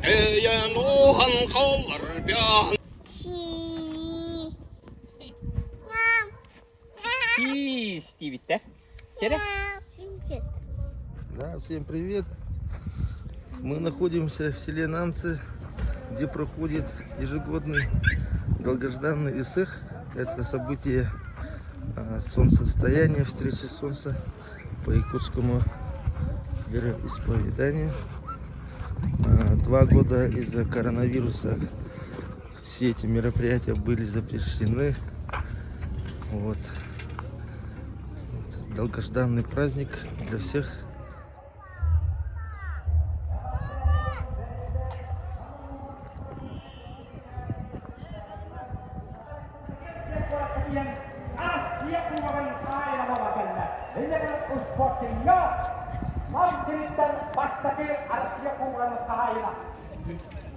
Eyan kallar bir Чиз, Стивитте. Чере? Да, всем привет! Мы находимся в селе Намцы, где проходит ежегодный долгожданный ИСЭХ. Это событие солнцестояния, встречи солнца по якутскому вероисповеданию. 2 года из-за коронавируса все эти мероприятия были запрещены. Вот. Долгожданный праздник для всех.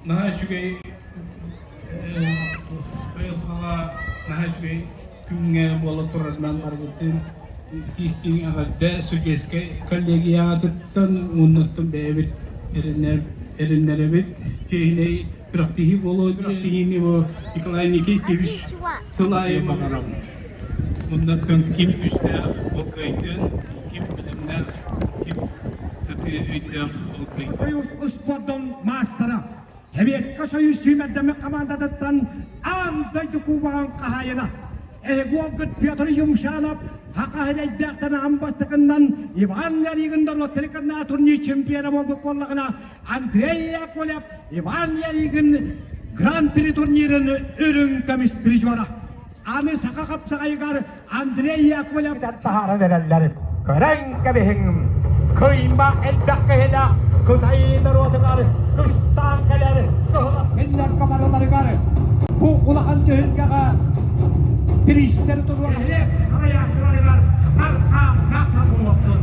나중에 그래서 나중에 그게 뭘로 돌아난 말거든 티스팅 아가데 수게스케 컬레기야 듣던 운노던 데빗 에르네르빗 제네 프락티히 볼로지니 뭐 이클라이니키 티비스 슬라이 마가람 운노던 김피스테 오케이든 김피드나 김 서티이드 오케이 Soyuz Uspodon Mastera. Heves ka soyuz hümeddeme kamandadattan anda dukuban kahayana. Eguagut Piotr Yumshanov haqahidaydaqtan ambastakından Ivan Yarigindar otelkanna turni çempiyona bolup bollagına Andrey Yakovlev Ivan Yarigin Grand Prix turnirini ürün kamis birjora. Anı saka kapsagaygar Andrey Yakovlev tahara derellerim. Gören kabehingim. Kıyma elbette hele kıtaylar otugar kıstan keler kıhlat eller kamarları gar bu ulağın tühüngağa dirişleri durur hele ayakları gar arka nakta bulutun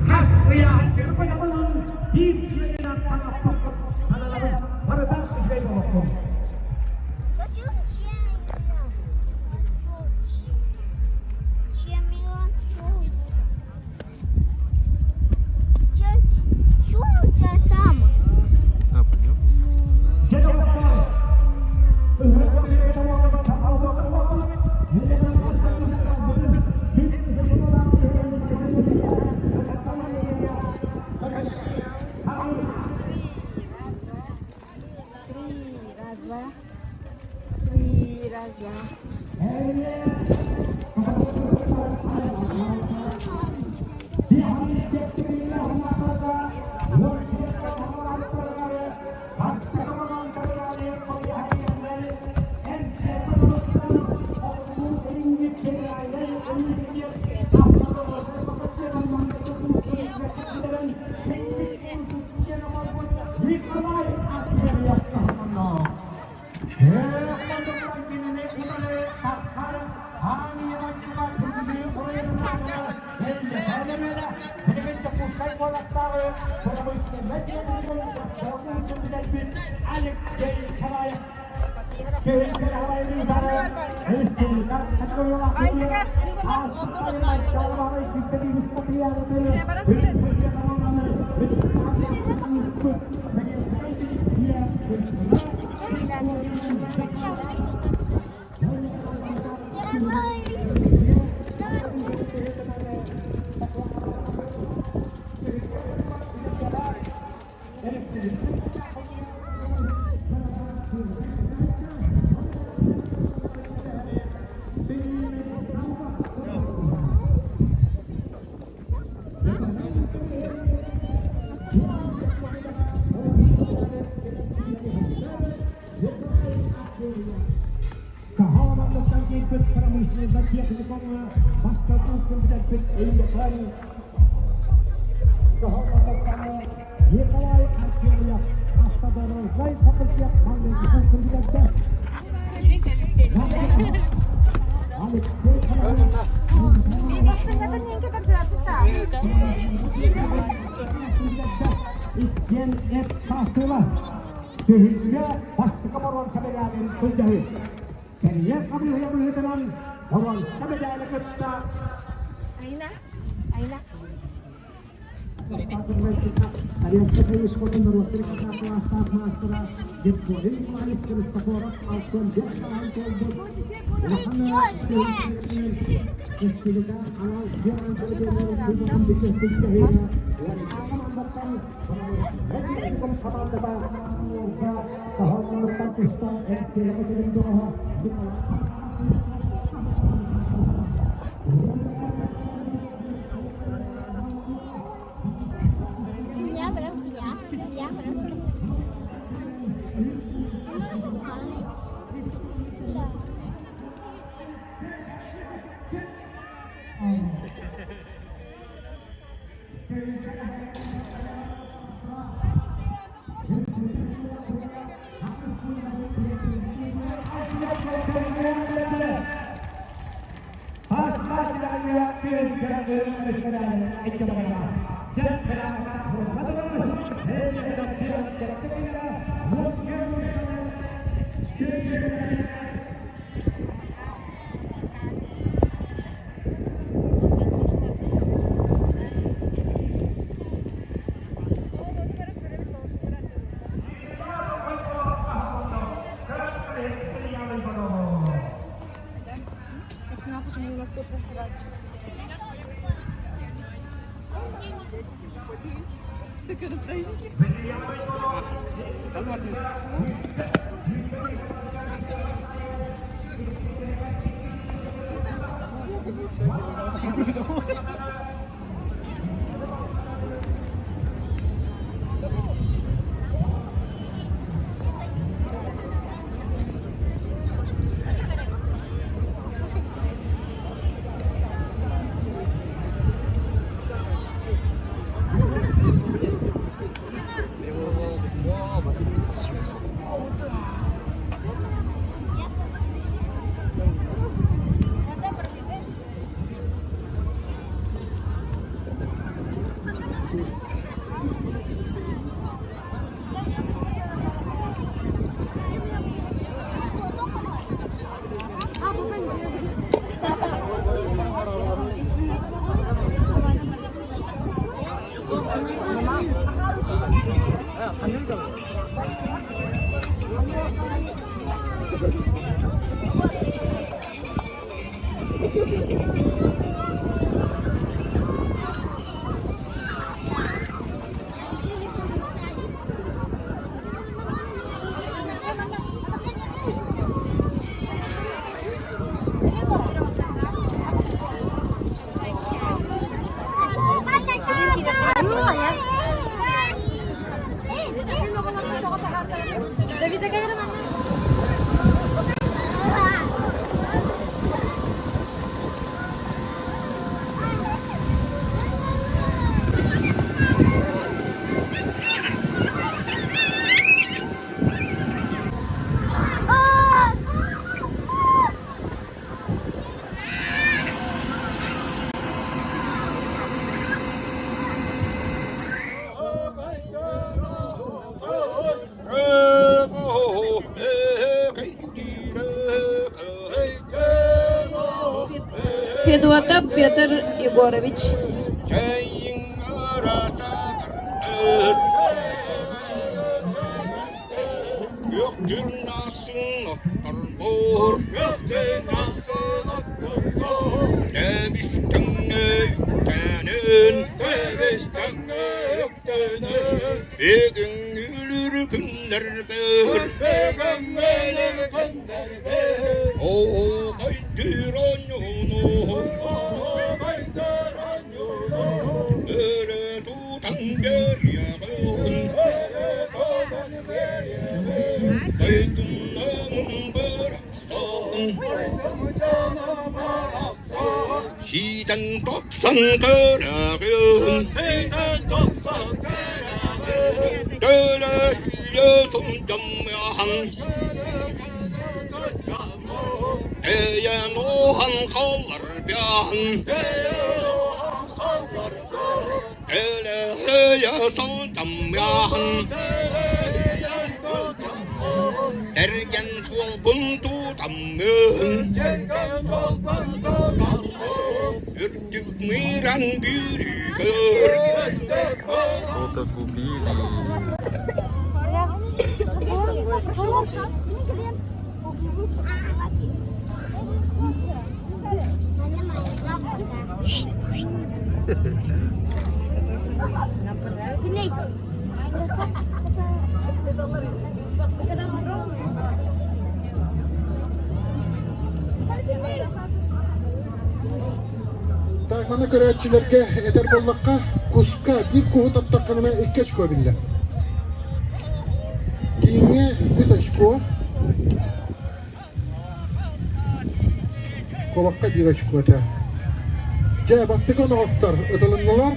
kas kıyağın çırpı yapılan bir şeyden tanıp tutup sanaların paradan şey bulutun Kahramanlıktan geçip karamışlığında yakını konuna başka bulsun bir eyle kay. Kahramanlıktan Nikolay Arkeyev haftadan zayıf fakülteye kanlı bulsun bir de. İsyan et kastılar. Sehingga pasti keperluan kebenaran menjahit. Kalian kami yang melihatkan keperluan kebenaran kita. Aina, Aina. Федотов Петр Егорович. 시단 법선 거라금 떠나 흘려 손점한 대야노한 컬러변 대야 손점한 대견 소분도 담면 ürtük miran büyüyor что-то купили. Tayfanı kıraatçılarga eder bollakka kuska bir kuhu taptaqqanıma 2 очко billa. Kiyinge 3 очко. Kovakka 1 очко öte. Ja baktık onu oftar ötülünler.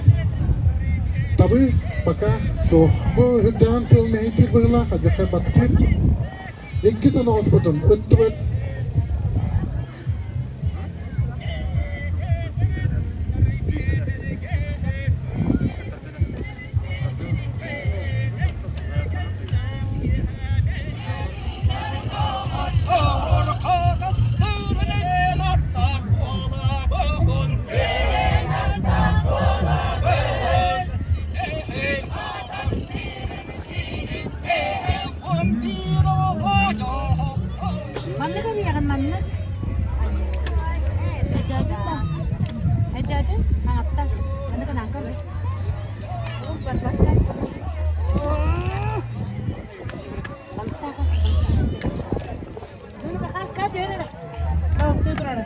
Tabi baka soğuk. Bu hüddan tılmeyi tir bığla hacıka baktır. 2 tane ofudun öttübet. Mana kan ya kan mana? Ada hangat tak? Mana kan angkat? Oh, berbatan. Bantah kan? Dulu kakak sekali ada. Oh, tu terada.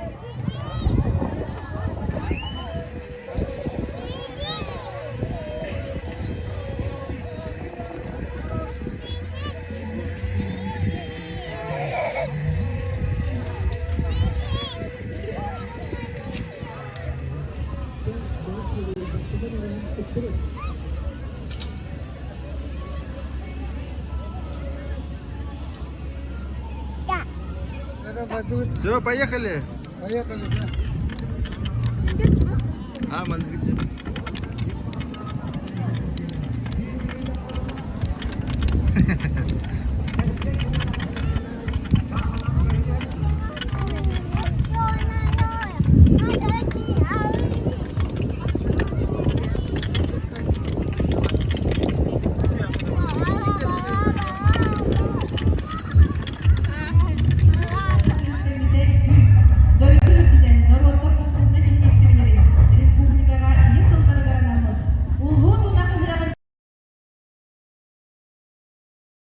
Все, поехали. Поехали. А, мы